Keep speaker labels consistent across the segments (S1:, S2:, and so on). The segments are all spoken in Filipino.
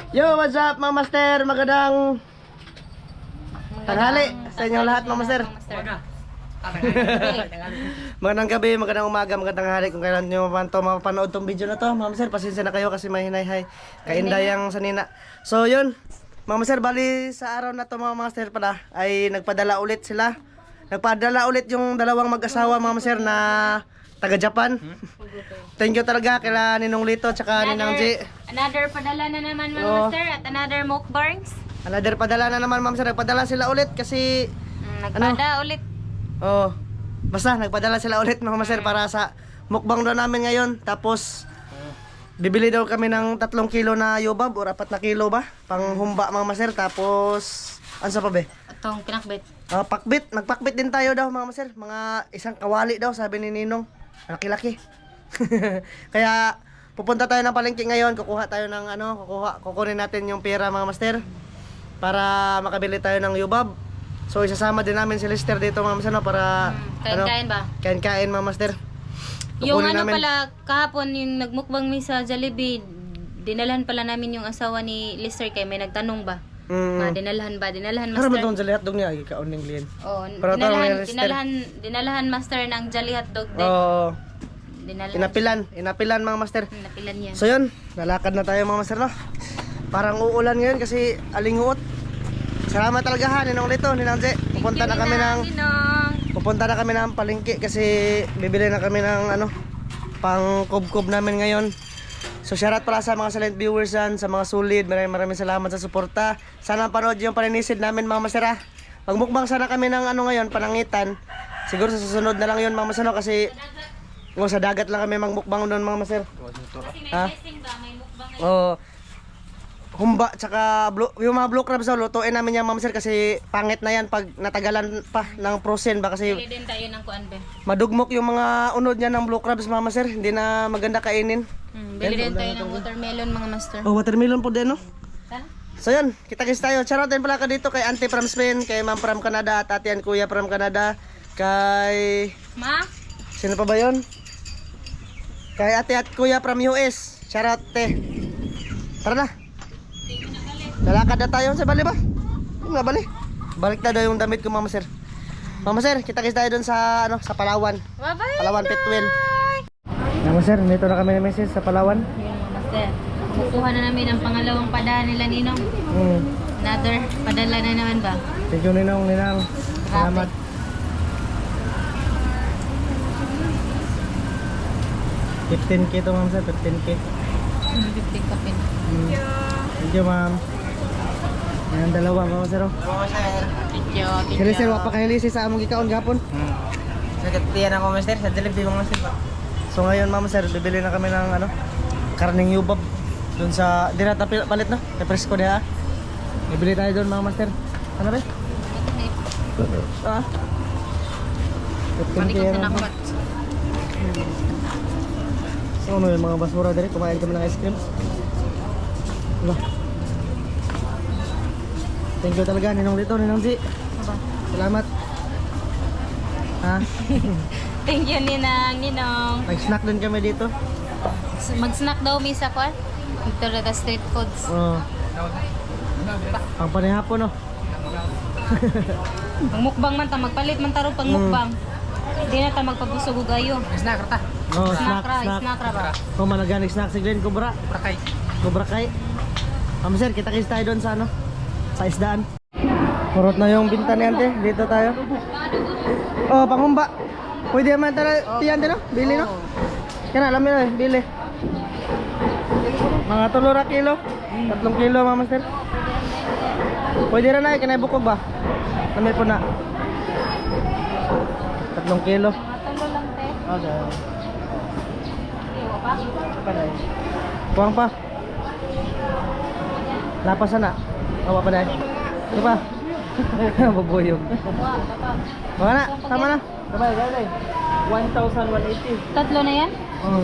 S1: Yo, what's up mga master? Magandang tanghali sa inyong lahat mga master. Magandang gabi, magandang umaga, magandang tanghali kung kailan nyo mapanood tong video na to mga master. Pasensya na kayo kasi may hinay-hay kaindayang sanina. So yun mga master, bali sa araw na to mga master pala ay nagpadala ulit sila. Nagpadala ulit yung dalawang mag-asawa mga master na taga Japan. Thank you talaga kila Ninong Lito tsaka Ninang G.
S2: Another padala na naman mga master at another mukbangs.
S1: Another padala na naman mga master. Nagpadala sila ulit kasi
S2: Ulit.
S1: oh, basta nagpadala sila ulit mga master para sa mukbang daw namin ngayon. Tapos bibili daw kami ng 3 kilo na yobab o 4 na kilo ba? Panghumba mga master. Tapos ano sa pa be?
S2: Itong pinakbit.
S1: Pakbit, magpakbit din tayo daw mga master. Mga isang kawali daw sabi ni Ninong. Laki-laki. Kaya pupunta tayo ng palengke ngayon, kukuha tayo ng kukunin natin yung pera mga master para makabili tayo ng yubab. So isasama din namin si Lester dito mga master no, para
S2: Kain-kain ba?
S1: Kain-kain mga master.
S2: Yung
S1: Kukunin namin.
S2: pala kahapon yung nagmukbang mi sa Jollibee, dinalhan pala namin yung asawa ni Lester kay may nagtanong ba? Dinalhan
S1: Para
S2: master.
S1: matong jalihat dong niya ikaon ning lien.
S2: Oh,
S1: Para
S2: dinalhan master ng Jolly Hotdog din.
S1: Oh,
S2: Dinalhan.
S1: inapilan mga master.
S2: Napilan yan.
S1: So yun, lalakad na tayo mga master no. Parang uulan ngayon kasi alinguot. Salamat talaga ha, Ninong Lito, Ninang J. Pupunta na kami ng palengke kasi bibili na kami ng pang kubkob namin ngayon. So shoutout pala sa mga silent viewers yan, sa mga solid. Maraming salamat sa suporta. Sana panood yung paninisid namin mga master ha. Magmukbang sana kami ng ngayon, panangitan. Siguro sa susunod na lang yun mga master no, kasi sa dagat lang kami magmukbang doon mga master. Ha? Oh, humba tsaka yung mga blue crabs lutuin namin yan mga master kasi pangit na yan pag natagalan pa ng frozen ba kasi
S2: Bili din tayo ng kuan be.
S1: madugmok yung mga unod niya ng blue crabs mga master, hindi na maganda kainin.
S2: Bili din tayo ng watermelon mga master.
S1: Oh, watermelon po din no.
S2: Ha?
S1: So yun, kita-kits tayo. Shoutout din pala ka dito kay Auntie from Spain, kay Ma'am from Canada, at Ate and Kuya from Canada, kay
S2: Ma?
S1: sino pa ba yun? Kay Ate at Kuya from US. Shoutout te. Tara na. Lalakad na tayo sa bali ba? Yung nga bali. Balik na daw yung damit ko mama sir. Mama sir, kita-kits tayo dun sa sa Palawan.
S2: Bye-bye.
S1: Palawan Pitwin. Mama sir, dito na kami ni Mrs. sa Palawan.
S2: Yun mga master. Kukuha na namin ang pangalawang padala nila Ninong. Another padala na naman ba?
S1: Thank you Ninong, Ninang. Salamat. $15K to ma'am sir, 15K.
S2: 50 kapin.
S1: Thank you ma'am. Ayan dalawa ma'am sir.
S2: Video.
S1: Kaya sir, wapa kayo lisi sa among gikaon gapon.
S3: Nagkatiyan ako master, sa Jollibee mga master pa.
S1: So ngayon ma'am sir, bibili na kami ng karning yubab dun sa dinata palit na, kay presko niya. Bibili tayo doon mga master. Ano ba? Ah. 15K
S2: Manikot
S1: yan,
S2: na
S1: ma'am.
S2: nakuha.
S1: So ano yung mga basura dali, kumain kami ng ice cream. Wala. Thank you talaga Ninong Lito, Ninong G. Salamat. Ha?
S2: Thank you Ninong.
S1: Nag-snack din kami dito.
S2: Mag-snack daw mi sa kwan. Ito na the street foods.
S1: Oo. Ang panihapon no.
S2: Ang mukbang man ta, magpalit man taro pang mukbang. Hindi na ta magpabusog og ayo.
S3: Snack rata.
S1: Oh,
S2: Snack ra ba?
S1: Kung malaganig snack si Glenn Cobra.
S3: Prakay.
S1: Cobra Kai. Sir, kita-kits tayo doon sa sa isdaan. Kurot na yung binta ni Ante. Dito tayo. Oh, panghumba. Pwede naman tayo tiyan din no? Bili no? Kaya alam mo eh, bili. Mga 3 kilo. 3 kilo mga master. Pwede rin na, kanay bukog ba? Namay po na. 3 kilo.
S2: Matulo lang te.
S1: Okay.
S2: Iwa pa.
S1: Kuwang pa. Lapasan na. Awa pa dahil. Ito pa. Babuyog. Mga na, tama na.
S3: Sabay, sabay. 1,180.
S2: Tatlo na yan?
S1: Oh.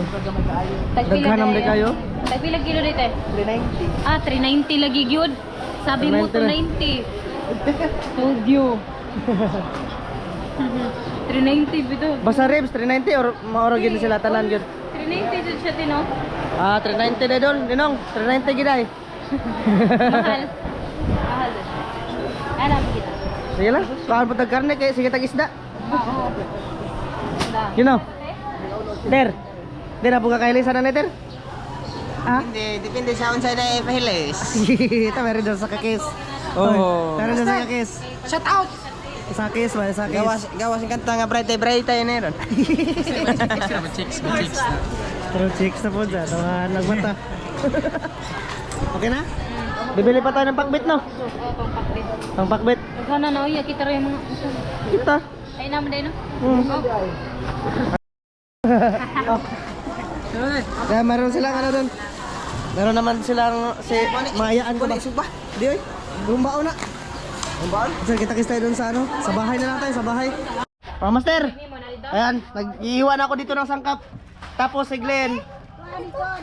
S1: Daghanam di kayo?
S2: Tagpila kilo dito eh?
S3: 390.
S2: Ah, 390 lagi gyud. Sabi mo 290. Told you. 390 bito.
S1: Basta ribs, 390 or maoro gid sila tanan gyud.
S2: 390 jud siya tino.
S1: Ah, 390 na doon, Ninong. 390 gid ay.
S2: Mahal. Mahal doon. Alam kita.
S1: Sige lang. Kaan po tag-karne kay sige tag-isda.
S2: Oo.
S1: You know. Der. Der na po kakailisan na ter. Ah?
S3: Hindi, depende sa unsay na ipahilis.
S1: Ito meron doon sa kakis.
S3: Oh.
S1: Meron doon sa kakis.
S3: Shout out!
S1: Sa kakis, ba? Sa kakis.
S3: Gawas yung kanta nga bright yun na yun.
S1: Pero chicks na po dyan. Tawahan lang mata. Okay na? Bibili pa tayo ng pakbit, no?
S2: Oo, pangpakbit.
S1: Pang pakbit.
S2: Sana na uya kita rin mga
S1: Kita.
S2: ay naman din no.
S1: Oh. Kaya meron silang ano doon. Meron naman silang si Mayaan ko ba? Di oy. Bumbao na. Bumbao? Sir, kita tayo doon sa ano? Sa bahay na lang tayo, sa bahay. Oh, master. Ayan, nag-iiwan ako dito ng sangkap. Tapos si Glenn.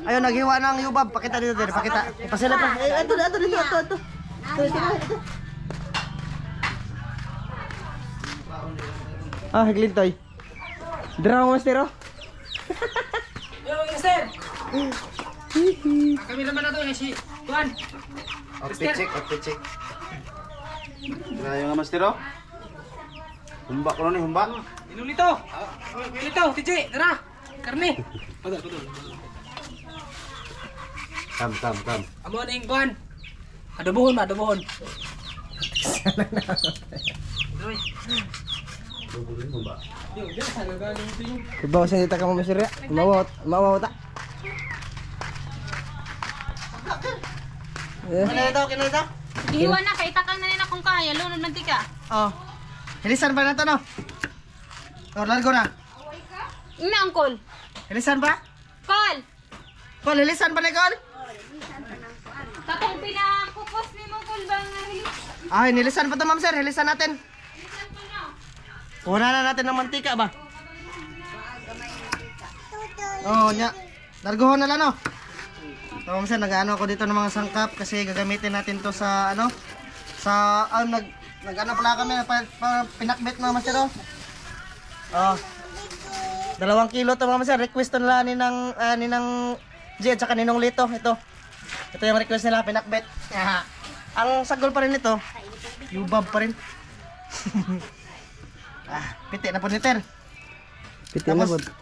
S1: Ayun, naghiwa ng yubab. Pakita dito, dito. Pakita. Pasila pa. Eh, ito dito. Ito. Ah, Glintoy. Dira mo, master, oh.
S3: Yo, Mister! Kami naman na to, si Juan.
S4: Outfit check. Grabe nga mastero. Humba ko ni humba.
S3: Inulito! Inulito, TJ, tara! Karni!
S4: Kam.
S3: Amo na yung Juan. Adobohon.
S4: Humba.
S1: Ibaw sa dita ka mo masirya. Mawawat ta. Kina ito.
S2: Iwan na kay takang na nila kung kaya lunod man tika.
S1: Oh. Hilisan ba na to, no? Or largo na.
S2: Ina angkol.
S1: Hilisan ba?
S2: Call.
S1: Kol, hilisan ba na, Kol?
S2: Katong pinakukos ni mo kol bang hilis.
S1: Ay, nilisan pa to, ma'am sir. Hilisan natin.
S2: Bisan pa na.
S1: Kuha na natin ng mantika ba? Oh, nya. Largohon na lang, no? So, ma'am sir, nag-ano ako dito ng mga sangkap kasi gagamitin natin to sa ano? Sa nag-ano pala kami pinakbit mga master, oh. Oh. 2 kilo to mga master. Request to nila ni ng G at saka ninong Lito. Ito yung request nila, pinakbit. Ang sagol pa rin ito, yubab pa rin. Piti na po ni Ter.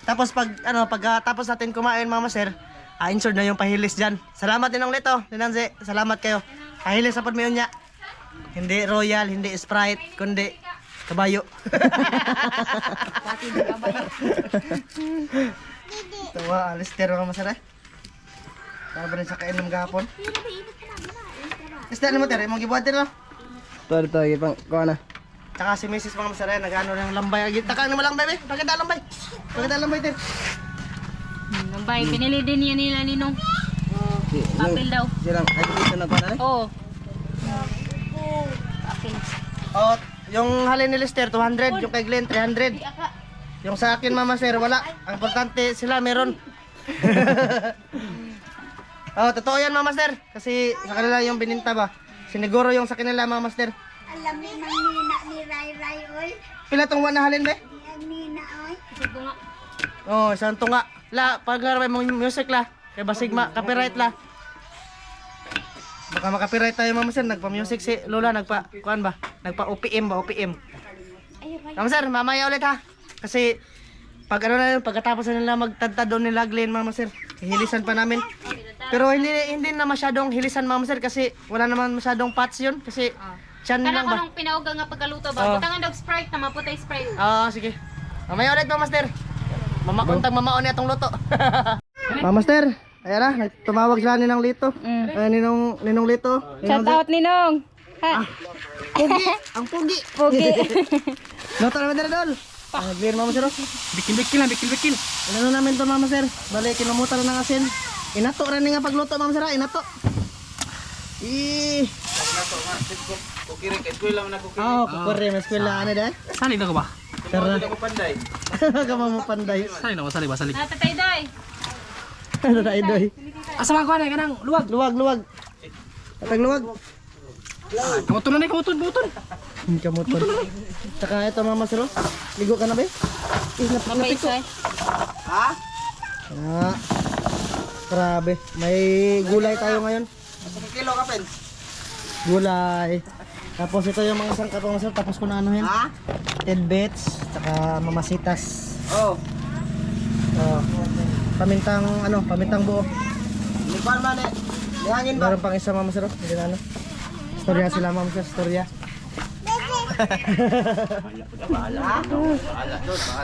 S1: Tapos pagkatapos natin kumain mga master, insured na yung pahilis dyan. Salamat ninong Lito, Ninanze, salamat kayo. Pahilis sa podmayon niya. Hindi Royal, hindi Sprite, kundi kabayo. Tawa, Alister mga master, para ba rin sa kainom gahapon? Isda mo Ter, imong gibuhatin no? Ito, ipang, kuha na. Tsaka si Mrs. mga master, nag-ano ng lambay. Taka ano mo lambay, Pakita lambay, Ter.
S2: Nambay, pinili din niya nila ninong. Papel daw.
S1: Silang, ay dito na kuha na
S2: Oo. Papel.
S1: Oh, yung halin ni Lester, 200. Yung kay Glenn, 300. Yung sa akin, mama sir, wala. Ang importante sila, meron. Oh, totoo yan, mama sir. Kasi sa kanila yung bininta ba. Siniguro yung sa kanila, mama sir.
S5: Alam mo man nina ni Ray oy.
S1: Pila tong na halin, be?
S5: Ang nina oy.
S2: Sige nga.
S1: Oh, isang tunga. La, paglarabay mong music la. Kay basigma, copyright la. Baka makapiright tayo, mama sir. Nagpa-music si Lola, kuan ba? Nagpa-OPM ba, OPM. Mama sir, mamaya ulit ha. Kasi pag ano na yun, pagkatapos na nila magtadtad doon nila Glenn, mama sir, hilisan pa namin. Pero hindi na masyadong hilisan, mama sir, kasi wala naman masyadong pots yun. Kasi tiyan
S2: Kana
S1: lang
S2: ko
S1: ba?
S2: nung pinauga nga pagkaluto ba?
S1: Oh.
S2: Butangan dog Sprite na maputay Sprite.
S1: Sige. Mamaya ulit, mama sir. Untang mamaon niya itong luto. Mama sir, ayan na, tumawag sila ninong Lito. Ninong Lito.
S2: Shout out ninong. Ha.
S1: Pugi! Ang pugi!
S2: Pogi.
S1: Luto naman din na doon. Clear, mama sir.
S3: Bikil.
S1: Ano namin to, mama sir? Balik, kinumuta na ng asin. Inato rin nga pagluto, mama sir. Inato.
S4: Kukirik, eskwela man ako.
S1: Kukuri. May eskwela. Ano dahil?
S3: Sali na ko ba?
S1: Sir na.
S4: Ako panday.
S1: Kama mo panday.
S3: Sali na ko, sali.
S2: Natatay doy.
S1: Ano na, idoy?
S3: Asa man ko na kanang luwag.
S1: Luwag. Atag luwag.
S3: Kamuton na kamuton.
S1: Kamuton. Saka ito, mama sir. Ligo ka na ba?
S2: Mabait siya.
S1: Grabe. May gulay tayo ngayon.
S3: kilo ka, pen?
S1: Gulay. Tapos ito yung mga sangkap mga sir. Tapos ko na ano yan.
S3: Ha?
S1: Tidbits. Tsaka mamasitas.
S3: Oo.
S1: Oh. Pamintang buo.
S3: Lipan man eh. Lihangin ba?
S1: Meron pang isa mama sir. Hindi na ano. Storya sila mama sir. Storya.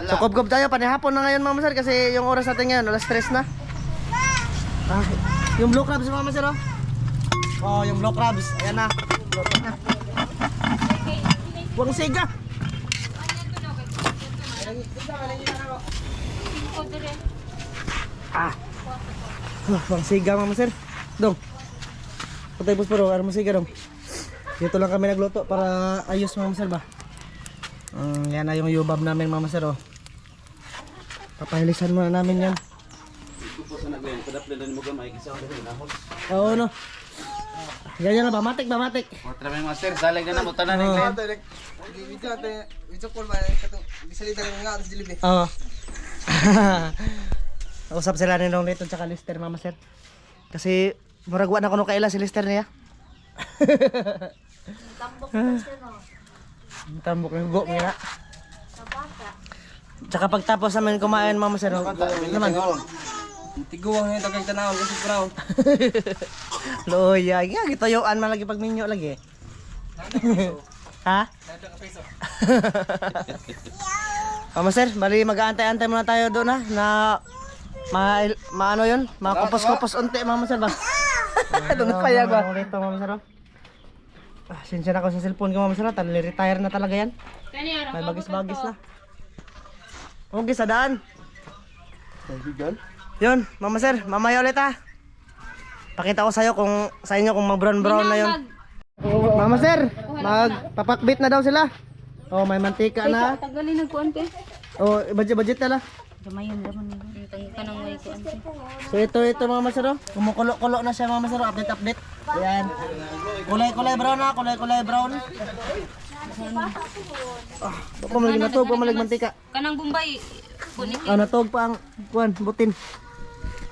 S1: So kubgob tayo. Panihapon na ngayon mama sir. Kasi yung oras natin ngayon. Alas 3 na. Ah, yung blue crabs mama sir oh. Oh, yung blue crabs. Ayan na. Buwang siga. Ah. Buwang siga mama sir. Dong. Patay bus pero ano siga dong. Dito lang kami nagluto para ayos mama sir ba. Yan na yung yubab namin mama sir oh. Papahilisan muna namin yan. Oo no. Ganyan na ba? Matik.
S4: Otra may master, salig na mo tanan ng client.
S3: Video call ba? Bisalita lang nga sa Jollibee.
S1: Oo. Usap sila ni Nong Lito tsaka Lister mama sir. Kasi muragwa na kuno kaila si Lister niya. Tambok ng go mira. Tsaka pagtapos namin kumain mama sir. Naman.
S3: Tiguang yung tagang tanawon kasi brown.
S1: Loya, nga gitoyoan man lagi pag minyo lagi. Ha? Mama sir, bali mag-aantay-antay muna tayo doon ha na maano yun? Makupos-kupos unti mama sir ba? Doon payag ba? Dito mama sir. Sinsya na ko sa cellphone ko mama sir, retire na talaga yan. May bagis-bagis na. Okay, sa daan. Yun, mama sir, mamaya ulit ha. Pakita ko sa'yo kung sa inyo kung mag-brown-brown na yun. Mama sir, magpapakbit na daw sila. Oh, may mantika na.
S2: Tagalin nagkuante.
S1: Oh, budget na lang.
S2: Gamayon naman nito. Tangka nang may kuante.
S1: So ito mama sir, oh. Kumukulo-kulo na siya mama sir, update. Ayan. Kulay-kulay brown na, kulay-kulay brown. Ah, pumalig natog, pumalig mantika.
S2: Kanang Bombay. Kunik.
S1: Ah, natog pa ang kuan, butin.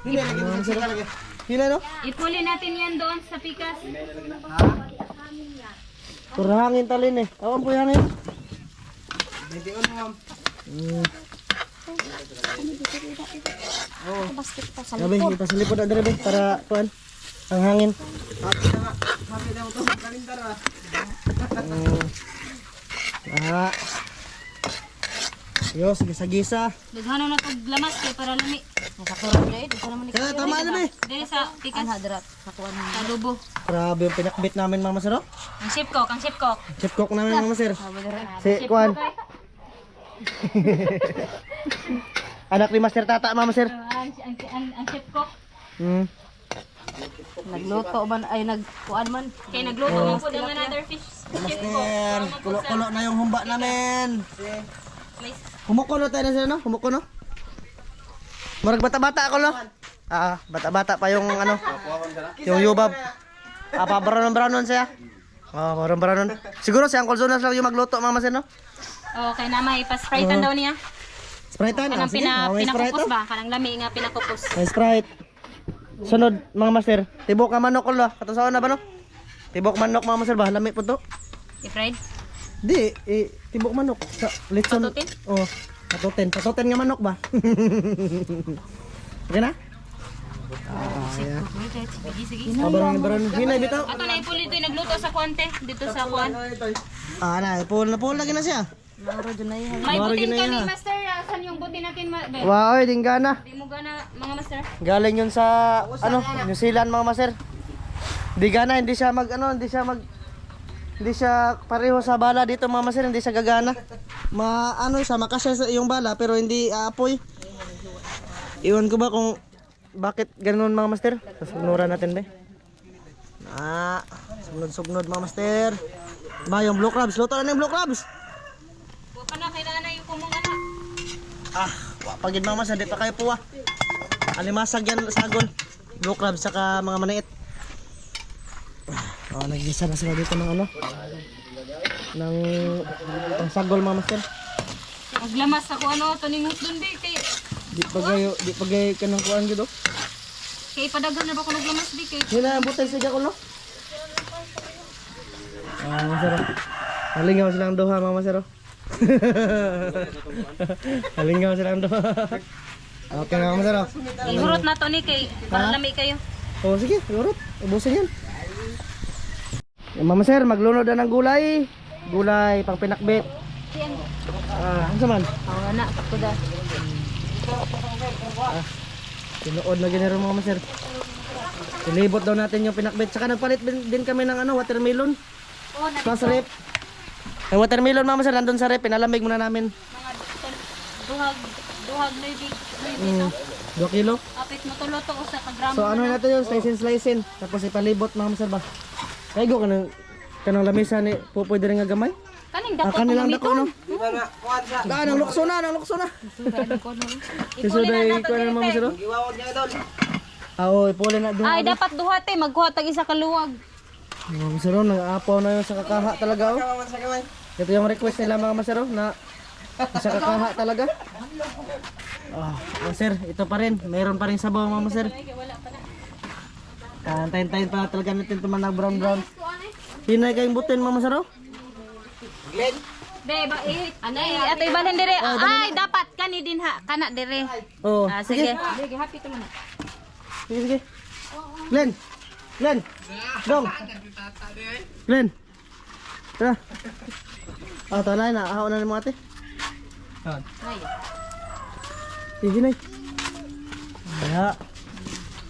S1: Hindi lagi. Hila no?
S2: Ipuli natin yan doon sa pikas.
S1: Kurangin talin eh. Awan po yan eh.
S3: Bibion mo.
S1: Sabi, kita sa likod na dere para kuan ang hangin.
S3: Happy na mo to. Kalindar ah.
S1: Ah. Yo, gisa-gisa.
S2: Daghanon na tog lamas kay para lami. Nakakurang dai, dito naman
S1: Kaya tama na be.
S2: Dili sa pikas. Hadrat. Nakuha na. Adobo.
S1: Grabe yung pinakbit namin mama sir. Oh.
S2: Ang chef cook.
S1: Chef cook namin mama sir. Si kuan. Anak ni Master Tata mama sir.
S2: Ang chef cook.
S6: Nagluto man ay nagkuan man.
S2: Kay nagluto man po ng another fish. Chef cook.
S1: Master, kulo-kulo na yung humba namin. Humukulo tayo na sila no? Humukulo. Murag bata-bata ako no? Ah, bata-bata pa yung ano. Yung yubab. Ah, pa-brown siya. Oh, brown. Siguro si Uncle Jonas lang yung magluto mama sir no?
S2: Okay na may pa-spritean daw niya.
S1: Sprite-an.
S2: Kanang
S1: Sige, may Sprite
S2: pinakupos
S1: oh.
S2: ba? Kanang lami nga pinakupos.
S1: May Sprite. Sunod mga master. Tibok ka manok ulo. Katusaon na ba no? Tibok manok mga master ba? Lami po to.
S2: I-fried?
S1: Di, tibok manok. Sa litson.
S2: Patutin?
S1: Oh, patutin. Patutin nga manok ba? Okay na?
S2: Sige.
S1: Baron. Hinay bitaw.
S2: Ato na ipuli ito nagluto sa kuante. Dito sa kuan.
S1: Ah, na pool lagi na siya.
S2: May
S1: Maro
S2: butin ka
S1: ginaya.
S2: ni master. Saan yung butin natin?
S1: Wow, oy, dinggana.
S2: Di mo gana mga master.
S1: Galing yun sa New Zealand mga master. Digana, hindi siya pareho sa bala dito mga master, hindi siya gagana. Siya makasya sa yung bala pero hindi aapoy. Iwan ko ba kung bakit ganoon mga master? Susunuran natin ba? Sugnod mga master. Ba yung blue crabs, luto na yung blue crabs.
S2: Wa pa na kailangan na yung kumong ana.
S1: Pagid mga master, di pa kayo puwa. Alimasag yan sagol. Blue crabs saka mga maniit. Oh, nagisa na sila dito ng ng pangsagol mga master.
S2: Maglamas ako tuningot dun di kay
S1: Di pagay kanang kuan gid oh.
S2: kay padaghan na ba ko naglamas di kay.
S1: Hina ang butay siya ko no. Mama Sir. Halingaw silang duha, Mama Sir. Halingaw silang duha. Okay na, Mama Sir.
S2: Ihurot na to ni kay para lami kayo.
S1: Oh, sige, urot. Ubusin yan. Mama Sir, maglunod na ng gulay. Gulay, pang pinakbit. Ano sa man?
S2: Awa na ako da.
S1: Tinuod na ginero Mama Sir. Ilibot daw natin yung pinakbit. Saka nagpalit din kami ng watermelon. Sa rep. Yung watermelon Mama Sir, nandun sa rep. Pinalamig muna namin.
S2: Duhag maybe.
S1: 2 kilo.
S2: Apit mo tulo to sa kagramo.
S1: So ano natin yun, slice-in. Tapos ipalibot Mama Sir ba? Kaigo kanang lamisa ni pwede rin nga gamay.
S2: Kaning dako
S1: Kanilang
S2: ko
S1: dako no.
S3: Di ba na, kuhan sa.
S1: Nang lukso na.
S2: Ipuli na
S1: ko na Mama Sir.
S3: Giwawag niya doon.
S1: Oo, ipuli na doon.
S2: Ay dapat duhate magkuha tag isa ka luwag.
S1: Mama Sir, nang-aapaw na yun sa kakaha talaga oh.
S3: Kaman sa kamay.
S1: Ito yung request nila mga Masero na sa kakaha talaga. Sir, ito pa rin. Mayroon pa rin sabaw mga Maser. Antayin-tayin pa talaga natin ito man brown. Hinay kayong butin mga Masero.
S3: Glenn.
S2: Be ba anay ato ibalhin dire. Ay dapat kani din ha kana dire.
S1: Oh,
S2: Sige. Sige happy to man.
S1: Sige. Glenn. Dong. Glenn. Tara. Tanay na. Ahaw na ni mo ate. Sige na. Kaya.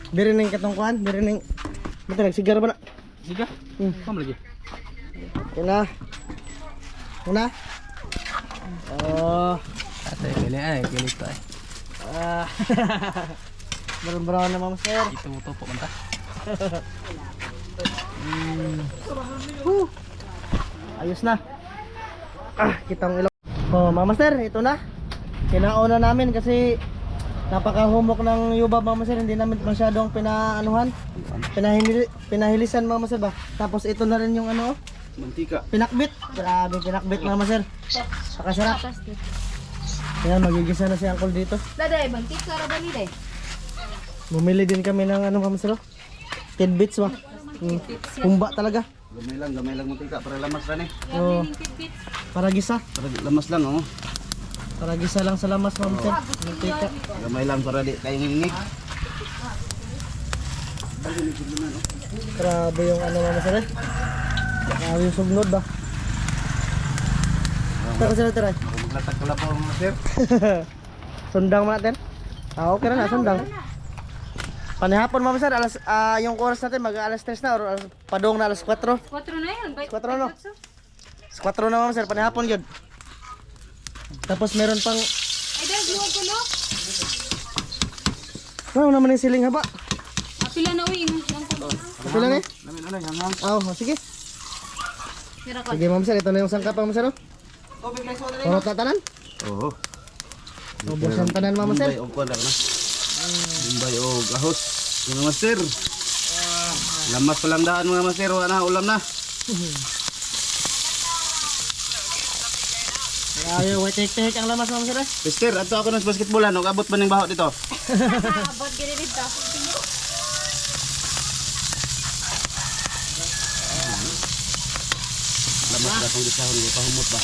S1: Diri ning katungkuan. Diri ning. Betul nagsigar ba na?
S4: Siga. Kam lagi.
S1: Una. Oh.
S3: Ate, gili to eh.
S1: Brown na Mama Sir.
S3: Ito mo to po kanta.
S1: Ayos na. Kitang ilok. Oh, Mama Sir, ito na. Kinauna namin kasi napakahumok ng yubab Mama Sir, hindi namin masyadong pinahilisan Mama Sir ba. Tapos ito na rin yung
S4: Mantika.
S1: pinakbit. Grabe pinakbit Mama Sir. Pakasarap. Ayan, magigisa na si Uncle dito.
S6: Daday, bantik sa ba ni day?
S1: Bumili din kami ng Mama Sir. Tidbits ba? Humba talaga.
S4: Gamay lang mantika para lamas ran eh.
S1: Oh, para gisa.
S4: Para lamas lang oh.
S1: Para gisa lang sa lamas Mama Sir. Mantika.
S4: Gamay lang para di kayo ngingig.
S1: Grabe yung Mama Sir. Grabe yung sugnod ba? Taka sila tira.
S4: Maglatag ka po mga sir.
S1: Sundang mo natin. Okay na sundang. Panihapon Mama Sir, yung oras natin alas 3 na or padung na alas 4.
S2: 4 na yun.
S1: 4 no? 4 na Mama Sir, panihapon yun. Tapos meron pang
S2: Ay dahil luwag ko no.
S1: ano naman yung siling haba?
S2: Pila na uy.
S1: Ito lang eh.
S4: Namin yang
S1: Sige.
S2: Mira ko.
S1: Sige Mama Sir, ito na yung sangkap Mama Sir.
S3: Tubig na soda.
S1: Purot na tanan.
S4: Oo.
S1: Ubos ang tanan Mama Sir.
S4: Bumbay og kuan na. Bumbay og ahos. Mga master. Lamas pa lang daan mga master, wala na ulam na.
S1: Ayaw, tek ang lamas Mama Sir.
S4: Mister, ato ako ng basketballan, og abot ba ning baho dito?
S2: Abot gini dito.
S4: Lamas na tong gisahon ko pahumot ba.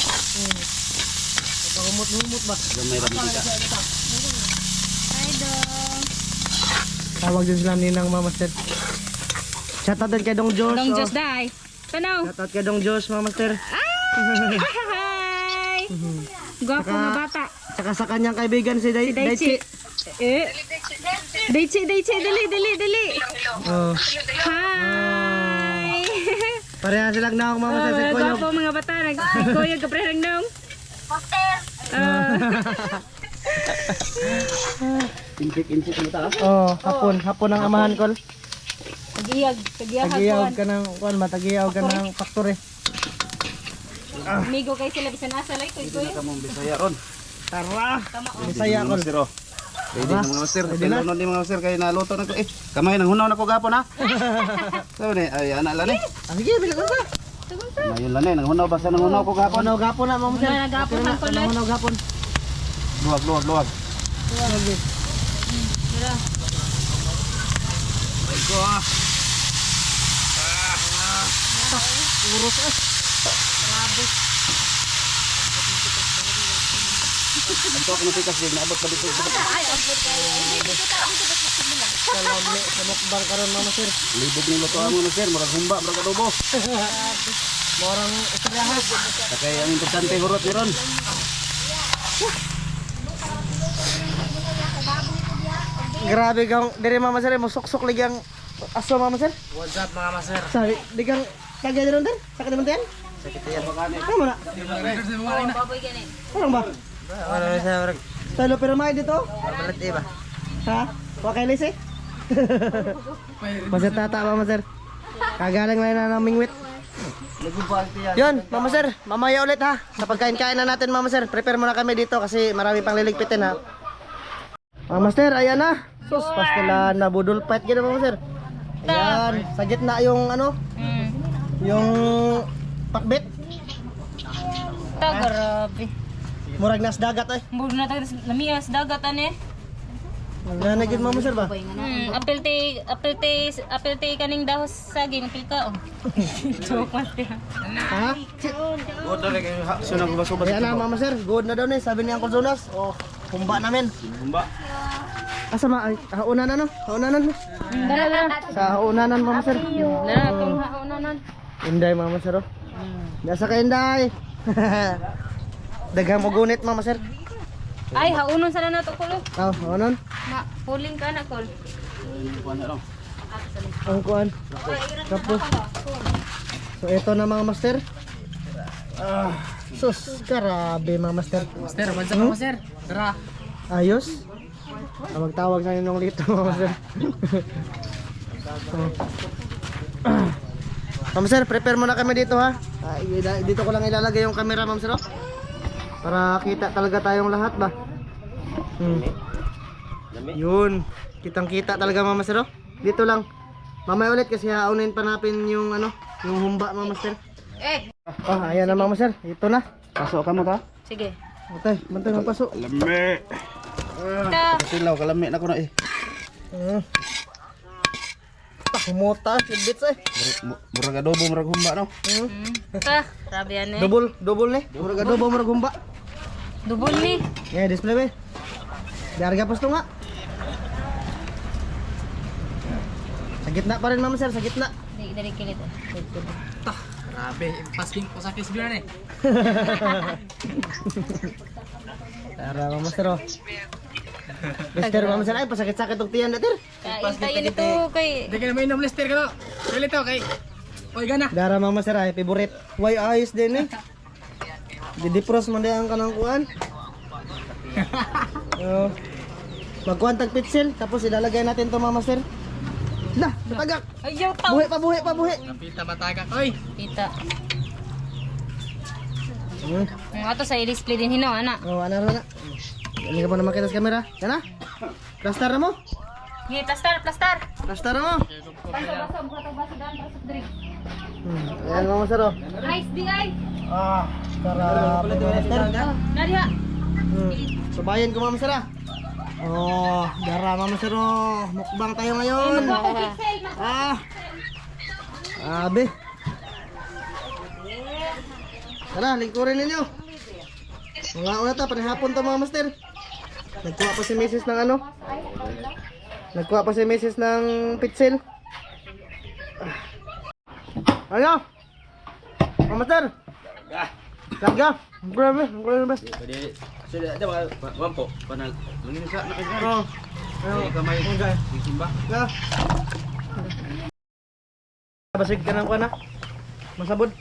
S1: Pahumot ba?
S4: Gamay ra mantika.
S2: Ay dong.
S1: Tawag din sila ninang Mama Sir. Shoutout din kay Dong Josh.
S2: Dong just die. Tanaw.
S1: Shoutout kay Dong Josh Mama Sir.
S2: Hi. Gwapo nga bata.
S1: Saka sa kanyang kaibigan si Daichi.
S2: Daichi, dali.
S1: Oh.
S2: Hi.
S1: Pareha silang naong Mama Sir si Kuya.
S2: Gwapo mga bata. Nagkuyog ka pre ng nong.
S4: Intik mo ta.
S1: Oh, hapon ang amahan ko. Tagiyawag
S2: Tagiyahag
S1: ka ng matagiyawag ka ng factory.
S2: Amigo kay sila bisan asa lay koy.
S4: Kamong Bisaya ron.
S1: Tara. Bisaya ko.
S4: Master oh. Ready na mga master. Kailangan ni mga master kay naluto na ko. Kamay nang hunaw na ko gapon ha. So ni ay ana la ni.
S1: Sige, bilang ko ba?
S4: Mayon la ni nang hunaw basta nang hunaw ko gapon.
S1: Hunaw gapon na Mama Sir.
S2: Nagapon ang kulit.
S1: Hunaw gapon.
S4: Luwag.
S2: Mira.
S4: Ay ko ah.
S1: Urus ah.
S4: Ang tuwa ko ng pikas din, naabot ba dito?
S1: Kalami sa mukbang karon Mama Sir.
S4: Libog ng luto ang mga sir, murag humba, murag adobo.
S1: Morang istoryahan.
S4: Kaya ang importante hurot ni Ron.
S1: Grabe kang dire Mama Sir, mo suksok lagi ang aso Mama Sir.
S3: What's up mga master?
S1: Sabi, di kang kagaya din din? Sakit naman yan?
S3: Sakit yan.
S1: Ano na?
S2: Baboy ganit.
S1: Ano ba?
S3: Ano na siya? Marag.
S1: Talo pero may dito?
S3: Mabalat ba?
S1: Ha? Wakailis eh? Masir tata Mama Sir. Kagalang na ng mingwit. Yun, Mama Sir, mamaya ulit ha. Sa pagkain-kain na natin Mama Sir. Prepare muna kami dito kasi marami pang liligpitin ha. Mama Sir, ayan na. Sus, pastila na budol fight gina Mama Sir. Ayan, sa gitna yung ano, yung pakbit.
S2: Grabe.
S1: Murag nas dagat eh.
S2: Murag na tayo lamias dagat ani.
S1: Nanagid Mama Sir ba?
S2: Apel te kaning dahos saging apil ka oh. Joke mas tiya.
S1: Ha?
S4: Sunang baso-baso.
S1: Ayan na Mama Sir, good na daw ni sabi ni Uncle Jonas. Oh, humba namin.
S4: Humba.
S1: Asa ma ay haunanan no? Haunanan no? Sa haunanan Mama Sir.
S2: Lara pang haunanan.
S1: Inday Mama Sir. Oh. Nasa ka Inday. Daghang mo gunit Mama Sir.
S2: Ay haunon sana nato kulo.
S1: Oh, haunan.
S2: Ma puling ka na kol.
S1: Ang kuan. Tapos. So ito na mga master. Sus, grabe mga master.
S3: Master, what's up mga master? Tara.
S1: Ayos. Magtawag sa inyong lito mga master. Ma'am sir, prepare muna kami dito ha. Dito ko lang ilalagay yung camera ma'am sir. Oh. Para kita talaga tayong lahat ba. Yun. Kitang kita talaga mama sir. Oh. Dito lang. Mamaya ulit kasi haunin pa natin yung ano, yung humba mama sir. Oh, ayan na mama sir. Ito na.
S4: Pasok ka mo ta?
S2: Sige.
S1: Utay, bantay ng paso.
S4: Lami.
S2: Ta.
S4: Kasilaw, kalami na ko na eh.
S1: Kumuta, bits eh.
S4: Murag adobo, murag humba no?
S2: Ta. Grabe yan eh.
S1: Double ni. Murag adobo, murag humba.
S2: Dubol ni.
S1: Yeah, display be. Darga pasto nga. Sa gitna pa rin mama sir, sa gitna.
S2: Dari kilit.
S3: Grabe, pasking ko sa Facebook eh.
S1: Tara mama sir oh. Mister mama sir ay pasakit-sakit og tiyan natin.
S2: Kain tayo nito kay
S3: Hindi ka na mainom lister ka no? Kaya ito kay... Oy gana.
S1: Dara mama sir ay favorite. Why ayos din eh. Didipros man din ang kanang kuan. Oh. Magkuhan tag pitsil tapos ilalagay natin to mama sir. Lah, natagak.
S2: ayaw tao.
S1: Buhi pa buhi.
S3: Kapita matagak. Oy!
S2: Kita. Ang ato sa i-display din hino ana.
S1: Oh, ana na. Hindi ka pa na makita sa camera. Yan na. Plaster na mo.
S2: Ngi plaster.
S1: Plaster na mo.
S2: Basa buka basa dan pasok diri.
S1: Ayan mama sir oh.
S2: Nice di ay.
S1: Tara, plaster.
S2: Nariha.
S1: Subayan ko mama sir ah. Oh, dara mama sir oh. Mukbang tayo ngayon. Abe. Tara, lingkurin ninyo. Mga una to, panihapon to mga master. Nagkuha pa si Mrs. ng ano? Nagkuha pa si Mrs. ng pitsil. Ano? Mga master. Larga. Grabe, grabe.
S4: Pwede, sudah ada mampu. Panal. Lungin sa na kanya.
S1: Oh.
S4: Ay, kamay.
S1: Okay.
S4: Simba.
S1: Ya. Basig ka ng kuha na. Masabod.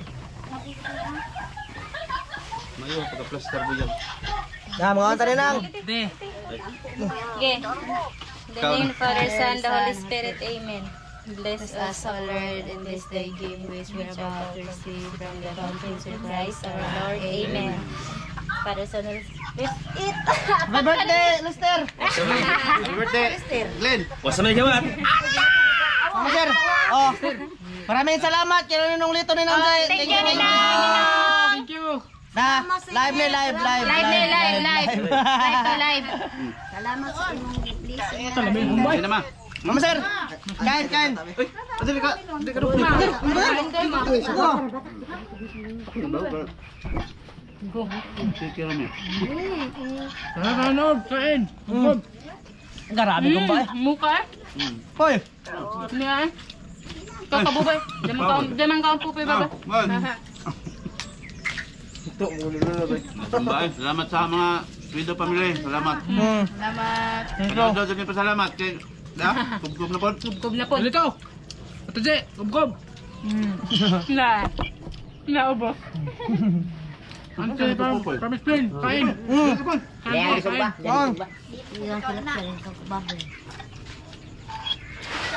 S4: Mayo pagka-plaster mo yan.
S1: Mga kanta rin ang.
S3: Hindi.
S2: Okay. The name Father, Son, the Holy Spirit. Amen. Bless us, O Lord, in this day give which we are about to receive from the fountains of Christ our Lord. Amen. Father, Son, Holy Spirit.
S1: Happy birthday, Lester!
S4: Happy birthday. Glenn. Wasa may gamat.
S1: Mama sir, oh, maraming salamat kay Ninong Lito ni Nanay.
S2: Thank you, Ninong.
S3: Thank you.
S1: Na, live.
S2: Live to live.
S5: Salamat sa inyong blessing.
S4: Hindi naman.
S1: Mama sir, Kain, kain.
S4: Uy, dali ka. Dali ka doon. Sige kami.
S1: Grabe kong ba eh.
S2: Muka eh.
S1: Hoy,
S2: Niya eh. Kakabubay. Diyan ka ang pupay baba.
S4: Baik, salamat sa mga Swido family. Salamat.
S2: Salamat.
S4: Salamat din pasalamat kay kubkob na po.
S2: Gubgob na po.
S3: Ikaw! Ito, Je! Gubgob!
S2: Na. Naubo.
S3: Ante, promise plain! Kain!
S1: on.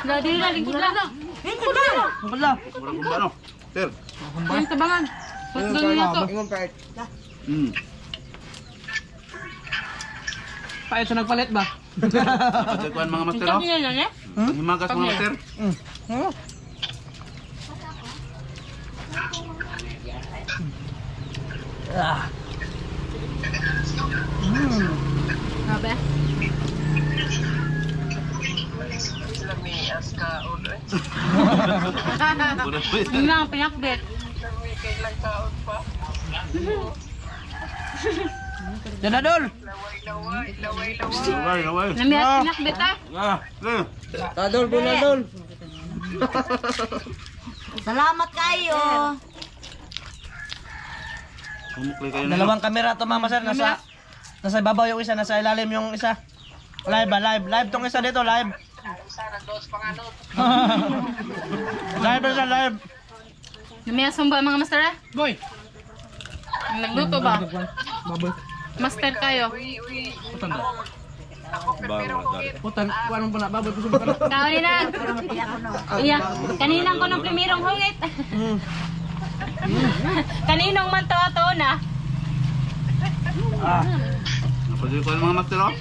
S2: Dadi na, lingkod lang. Lingkod lang.
S1: Ang kala.
S4: Murang kumba no. Sir.
S2: Ang tabangan. Patgal na to.
S1: Ingon kahit.
S3: Pahit sa nagpalit ba?
S4: Pagkuhan mga master
S2: Ikaw
S4: oh.
S2: niya lang eh.
S4: Himagas mga master.
S2: Grabe. Yun lang ang pinakbit.
S1: Yan na, Dol.
S4: Laway.
S2: Namiyas pinakbit ah.
S4: Sige.
S1: Dol, bula, Dol.
S6: Salamat kayo.
S4: Umukli kayo na.
S1: Dalawang kamera to, Mama Sir. Nasa ibabaw yung isa, nasa ilalim yung isa. Live ba? Live tong isa dito, live. Live siya, live.
S2: Namiyas mo ba mga master eh?
S3: Boy!
S2: Nagluto ba? Master kayo.
S3: Putan, kuha pa na, baboy, puso pa na.
S2: Kaninang. Iya, kaninang ko ng primerong hungit. Kaninong man to na.
S4: Pagkuhan mga master oh.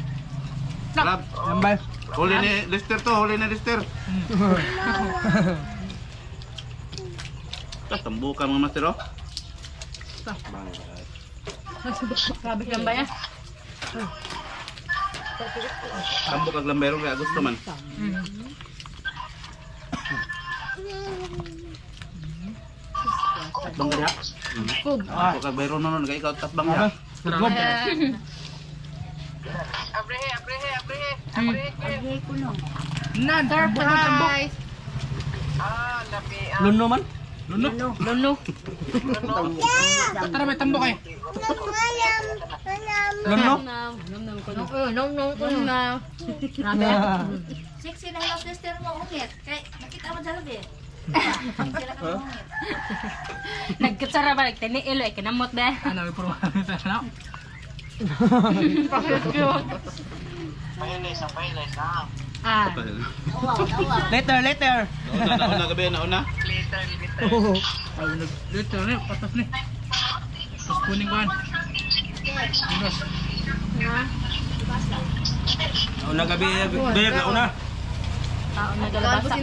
S4: Lab.
S3: Lambay.
S4: Huli ni Lester to, huli ni Lester. Tambukan mga master oh.
S2: Grabe lang ba yan?
S4: Tambuk ag lambero kaya gusto man. Tatbang ka diha? Tambuk ag lambero nonon kaya ikaw tatbang diha.
S3: Gubgob! Nan!
S2: Surprise!
S1: Luno man.
S2: Luno.
S3: Tara, may tambok eh!
S1: Luno.
S2: Nung Grabe.
S6: Sexy na yung sister mo ungit. Kaya nakita mo dyan eh.
S2: Nagkatsara ba? Nagtiniilo eh. Kinamot ba?
S3: Ano, may puro kami sa ano?
S2: Ah.
S1: Later.
S4: Nauna gabi, nauna.
S3: Dito, ano, patas ni. Tapos kuning kuhan. Dinos.
S1: Una gabi, Ber, una.
S2: Kaon na galabasa.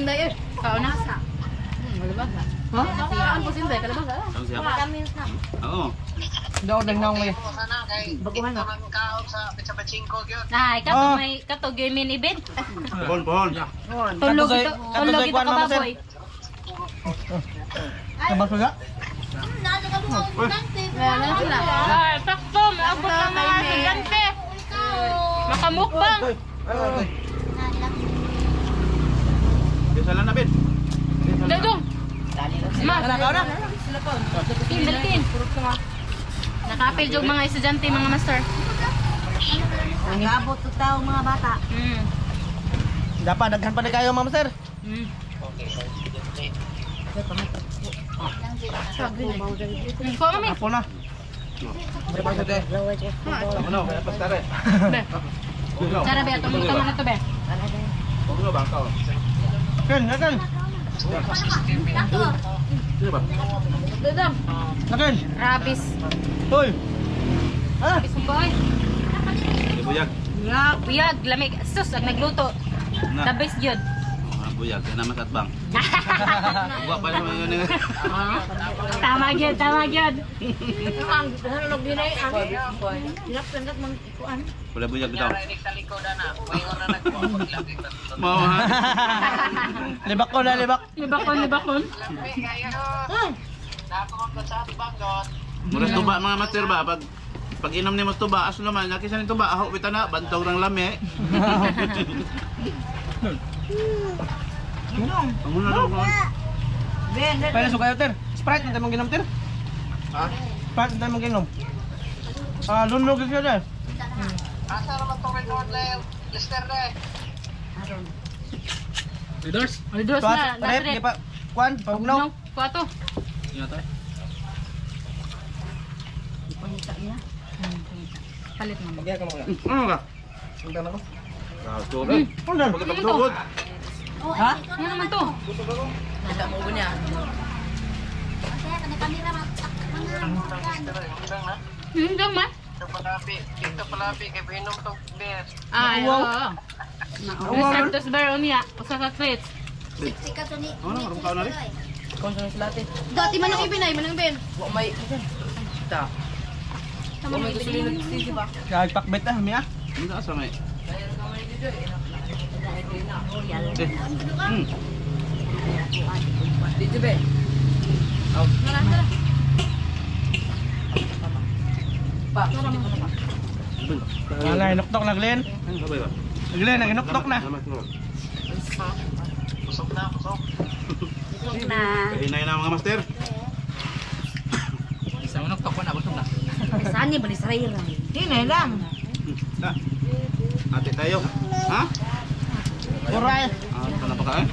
S2: Kaon na. Galabasa. Ha? Kaon po sinday, galabasa.
S4: Ang siya. Oo.
S1: Hindi ako dagnang may.
S2: Baguhan na. Ay, katog yung main event.
S4: Pohon.
S2: Tulog
S1: Katoy-
S2: ito.
S1: katoy
S2: Tulog ito
S1: kuwan, Mama Sir.
S2: kababoy.
S1: Sabas ba?
S2: Wala sila. Ay, sakto. Maabot na mga estudyante. Makamukbang.
S4: Bisa lang na Ben.
S2: Dadong. Ma.
S1: Ana.
S2: Balikin. Nakapil jog mga estudyante, mga master.
S6: Nag-abot to tao mga bata.
S1: Dapat daghan pa na kayo, Mama Sir.
S2: Ko mami.
S1: Apo na.
S4: Ano, kaya pastare.
S2: Cara be atong ito na to be.
S4: Huwag nga bangka oh.
S1: Kan.
S4: Sige ba?
S2: Dadam.
S1: Nakin.
S2: Rabis.
S1: Hoy. Ah,
S2: Rabis boy.
S4: Sige buyag.
S2: Buyag lamig. Sus, ang nagluto.
S4: Na.
S2: The best yun.
S4: Buyag, kaya naman sa atbang. Buwa pa naman yun.
S2: Tama gyud, tama gyud.
S4: Wala buyag bitaw. Mau ha?
S1: Libak ko na, libak.
S2: Libakon.
S4: Muras tuba mga master ba? Pag inom ni mo tuba, aso naman, nakisa ni tuba, aho bita na, bantog ng lami. Ang muna daw mo.
S1: Pwede so kayo, Ter. Sprite, hindi mong ginom, Ter.
S4: Ha?
S1: Sprite, hindi mong ginom. Lunlog kayo, Ter.
S3: Leaders?
S2: Dos
S1: Tuwas,
S2: na,
S1: rep, di pa. Kwan, pagnog.
S2: Kuwato.
S3: Yan tayo.
S2: Palit mo.
S1: Magyan ka mo kaya.
S4: Ano ka?
S1: Sundan ako.
S4: Tubig.
S1: Sundan.
S4: Pagkakabugod.
S1: Ha?
S2: Ano naman to? Hindi man. Ay, oo. Santos Baron niya. Usa ka tweet.
S4: Ano na, karong kaon na rin?
S6: Dati man ang ibinay, man ang ben.
S1: Kaya pakbet na, Mia.
S4: Hindi ka sa may.
S1: Inuktok na, Glenn.
S4: Sabay ba?
S1: Glenn, inuktok na.
S4: Kahinay na mga master.
S3: Isang manok to ko na, busog na.
S2: Saan niya ba ni Sarayra?
S4: Na. Ate tayo. Ha?
S1: Uray.
S4: Ito na pa ka eh?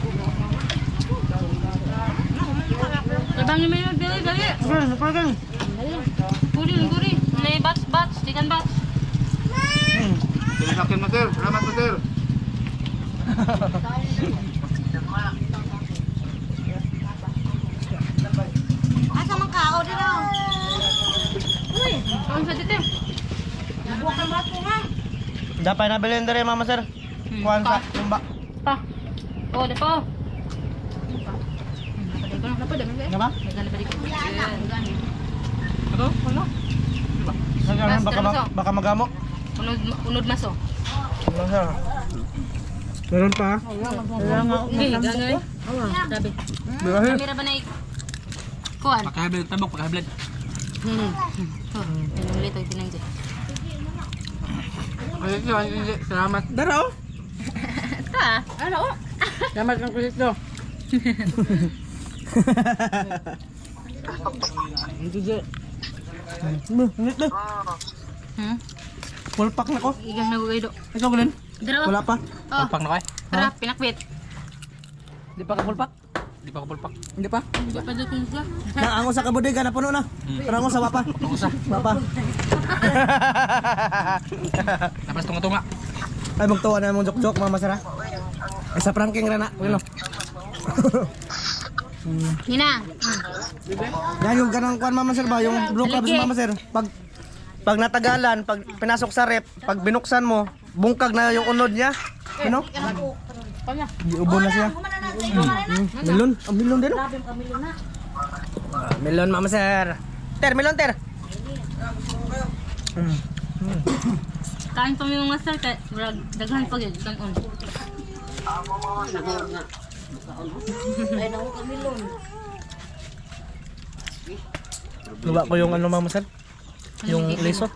S2: Labangin mo yun, dali.
S1: Glenn, napalagan.
S2: Guri. Lay bats, chicken bats.
S4: Pinasakin master. Salamat master.
S6: Asa man ka? O dito.
S2: Uy, ang sa dito.
S6: Buwak ang bato nga.
S1: Dapat na bilhin dere, Mama Sir. Kuhan sa lumba.
S2: Pa. Oh, depo. Napad dami ba?
S1: Nga ba?
S3: Ano? Ano?
S1: Nagkaroon, baka magamo.
S2: Unod maso.
S1: Mama Sir. Meron pa.
S2: Hindi, gano'n. Grabe. Kamera ba na kuhan?
S3: Pagkahablad, tambok, pagkahablad.
S2: To, ulit ito tinanggi.
S3: Salamat.
S1: Dara oh.
S2: Ta, ano?
S1: Salamat kang kulit do. Ito dyan. Init na. Full pack na ko.
S2: Igang nagugaydo.
S1: Ikaw, Glenn?
S2: Dara.
S1: Wala pa.
S2: Oh,
S3: Pulpak na kayo?
S2: tara, pinakbit.
S1: Di pa ka full pack?
S3: Di pa ko pulpak.
S1: Hindi pa.
S2: Hindi pa dito sila.
S1: Naango sa kabudega na puno na. Pero ango sa wapa.
S3: Usa.
S1: Wapa.
S3: Tapos tunga-tunga.
S1: Ay, magtuwa na mong jok-jok, Mama Sir. Ay, sa pranking na na. Ano?
S2: Hina.
S1: Yan yung ganang kuhan, Mama Sir ba? Yung blue crabs, Mama Sir. Pag natagalan, pag pinasok sa rep, pag binuksan mo, bungkag na yung unod niya. Ano? Iubo na siya. Melon. Oh, melon din. Melon, Mama Sir. Ter, melon, Ter.
S2: Kain pa yung master kay daghan pag yun kanon.
S1: Luwa ko yung ano, Mama Sir. Yung leso.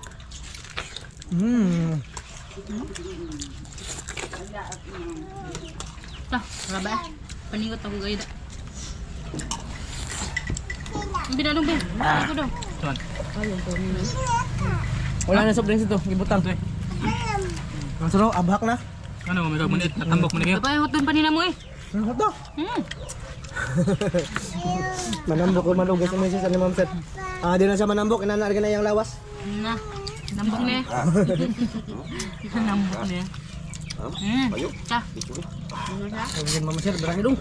S2: Ta, grabe. Paningot ako gayda. Ang binadong ben. Ako daw.
S3: Tuan.
S1: Wala na soft drinks ito. Gibutan. Ang suro, abhak na.
S3: Ano, may manit, natambok mo na kayo.
S2: Kapay hotdon pa nila mo eh.
S1: Ano to?
S2: Hmm.
S1: Manambok ko malugay sa meses ni Ma'am Sir. Di na siya manambok. Inanarga na yung lawas.
S2: Na. Nambok niya. Nambok niya. Ta.
S1: Sabihin, Mama Sir, berahe dong.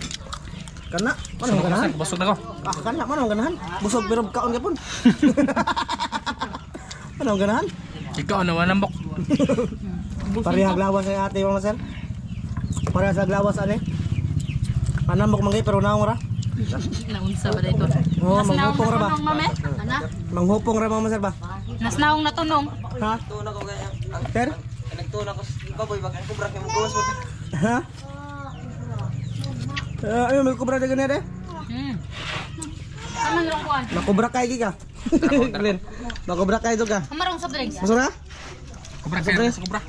S1: Kana, mana ang ganahan?
S3: Busog na ko.
S1: Kana, mana ang ganahan? Busog pero kaon ka pun. Ano ang ganahan?
S3: Ikaw, ano, wanambok.
S1: Parehag lawas sa ate, Mama Sir. Parehag sa lawas, ane. Panam mo kumangay pero naong ra.
S2: Naunsa ba dito?
S1: Oh, manghupong ra ba?
S2: Mame?
S1: Manghupong ra mga sir ba?
S2: Nasnaong natunong.
S1: Ha? Sir? Ha? Ayun, may kubra na ganyan eh.
S2: Kamang rong kuan.
S1: Makubra kay ka. Glenn. Makubra kay ka.
S2: Kamarong soft drinks.
S1: Masura?
S3: Kubra sir, kubra.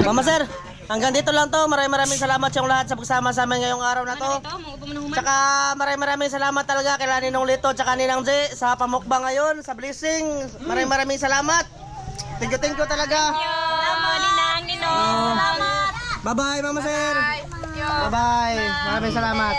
S1: Mama sir, hanggang dito lang to. Maraming salamat sa lahat sa pagsama sa amin ngayong araw na to.
S2: Ito, mga upang nahuman.
S1: Tsaka maraming salamat talaga kay Ninong Lito tsaka Ninang J sa pamukbang ngayon, sa blessing. Maraming salamat. Thank you talaga.
S2: Ninang. Salamat.
S1: Bye-bye, Mama Sir. Bye-bye. Maraming salamat.